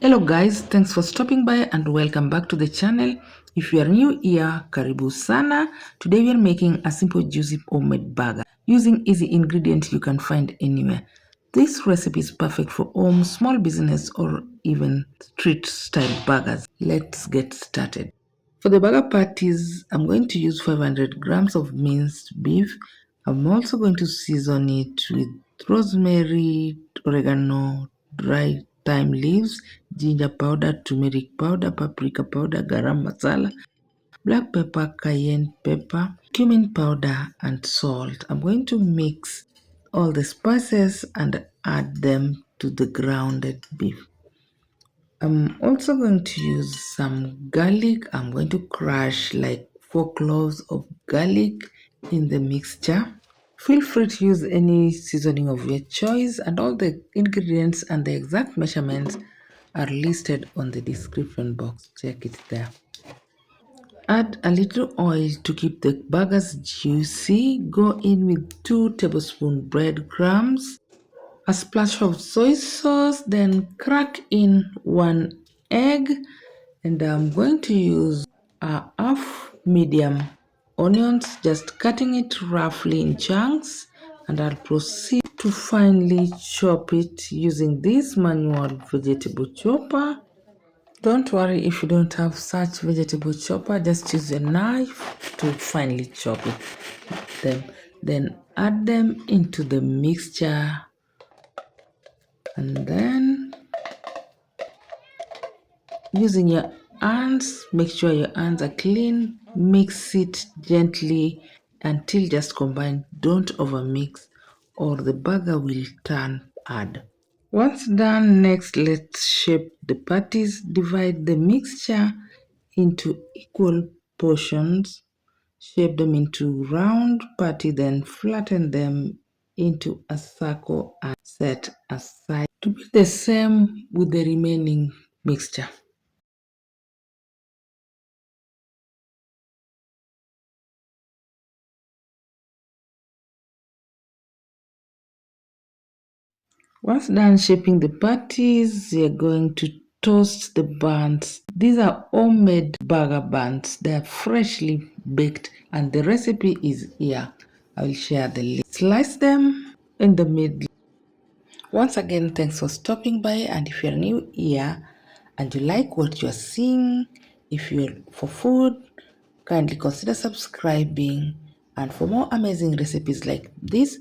Hello guys, thanks for stopping by and welcome back to the channel. If you are new here, karibu sana. Today we are making a simple juicy homemade burger using easy ingredients you can find anywhere. This recipe is perfect for home, small business or even street style burgers. Let's get started. For the burger patties, I'm going to use 500 grams of minced beef. I'm also going to season it with rosemary, oregano, dry thyme leaves, ginger powder, turmeric powder, paprika powder, garam masala, black pepper, cayenne pepper, cumin powder, and salt. I'm going to mix all the spices and add them to the grounded beef. I'm also going to use some garlic. I'm going to crush like 4 cloves of garlic in the mixture. Feel free to use any seasoning of your choice, and all the ingredients and the exact measurements are listed on the description box. Check it there. Add a little oil to keep the burgers juicy. Go in with 2 tablespoons breadcrumbs, a splash of soy sauce, then crack in 1 egg, and I'm going to use a half medium onions, just cutting it roughly in chunks, and I'll proceed to finely chop it using this manual vegetable chopper. Don't worry if you don't have such vegetable chopper, just use a knife to finely chop it. Then add them into the mixture, and then using your hands, make sure your hands are clean, mix it gently until just combine. Don't overmix or the burger will turn hard. Once done, next let's shape the patties. Divide the mixture into equal portions. Shape them into round patty, then flatten them into a circle and set aside. To be the same with the remaining mixture. Once done shaping the patties, you're going to toast the buns. These are homemade burger buns. They are freshly baked and the recipe is here. I will share the link. Slice them in the middle. Once again, thanks for stopping by, and if you're new here and you like what you're seeing, if you're for food, kindly consider subscribing, and for more amazing recipes like this,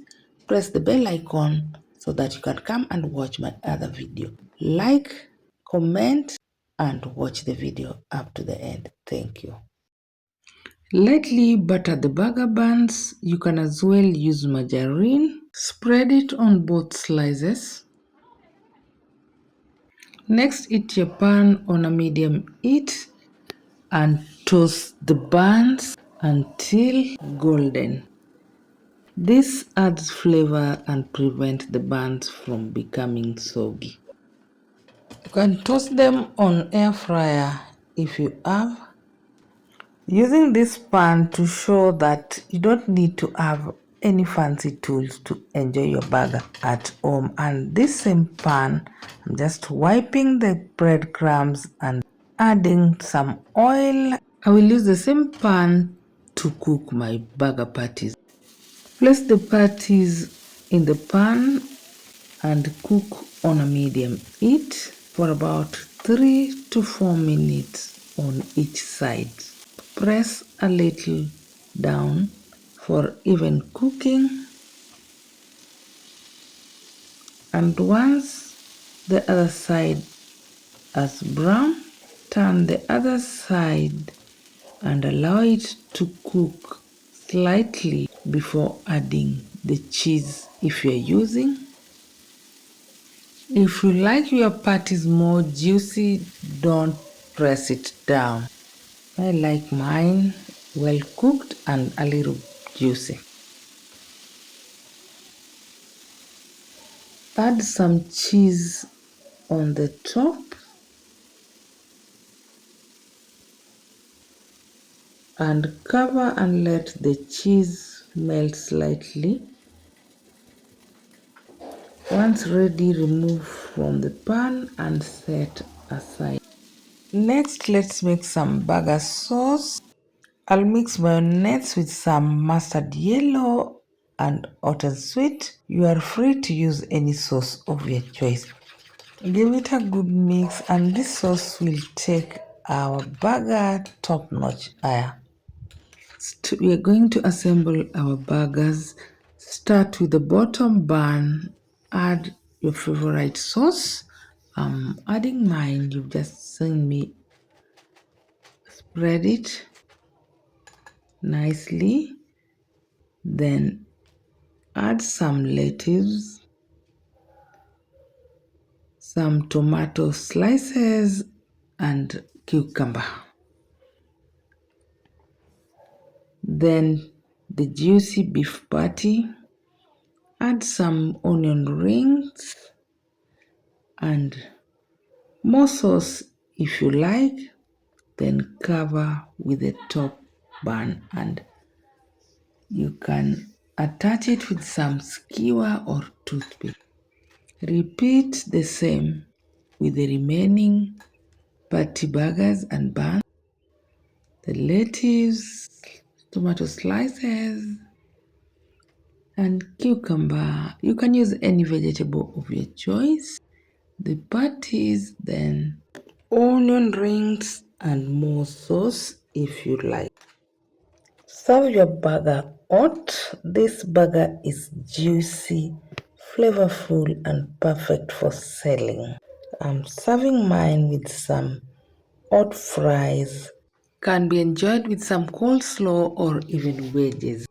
press the bell icon so that you can come and watch my other video. Like, comment, and watch the video up to the end. Thank you. Lightly butter the burger buns. You can as well use margarine. Spread it on both slices. Next, heat your pan on a medium heat and toast the buns until golden. This adds flavor and prevents the buns from becoming soggy. You can toast them on air fryer if you have. Using this pan to show that you don't need to have any fancy tools to enjoy your burger at home. And this same pan, I'm just wiping the breadcrumbs and adding some oil. I will use the same pan to cook my burger patties. Place the patties in the pan and cook on a medium heat for about 3 to 4 minutes on each side. Press a little down for even cooking, and once the other side has brown, turn the other side and allow it to cook slightly before adding the cheese if you're using. If you like your patties more juicy, don't press it down. I like mine well cooked and a little juicy. Add some cheese on the top and cover and let the cheese melt slightly. Once ready, remove from the pan and set aside. Next, let's make some burger sauce. I'll mix mayonnaise with some mustard yellow and hot and sweet. You are free to use any sauce of your choice. Give it a good mix and this sauce will take our burger top notch higher. We are going to assemble our burgers. Start with the bottom bun. Add your favorite sauce. I'm adding mine. You've just seen me spread it nicely. Then add some lettuce, some tomato slices, and cucumber. Then the juicy beef patty. Add some onion rings and more sauce if you like. Then cover with the top bun and you can attach it with some skewer or toothpick. Repeat the same with the remaining patty burgers and buns, the lettuce, tomato slices, and cucumber. You can use any vegetable of your choice. The patties, then onion rings, and more sauce if you like. Serve your burger hot. This burger is juicy, flavorful, and perfect for selling. I'm serving mine with some hot fries. Can be enjoyed with some coleslaw or even wedges.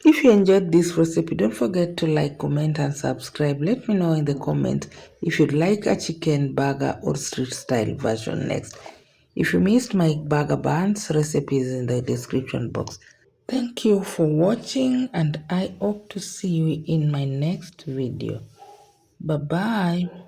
If you enjoyed this recipe, don't forget to like, comment, and subscribe. Let me know in the comment if you'd like a chicken burger or street style version next. If you missed my burger buns, recipes in the description box. Thank you for watching and I hope to see you in my next video. Bye bye.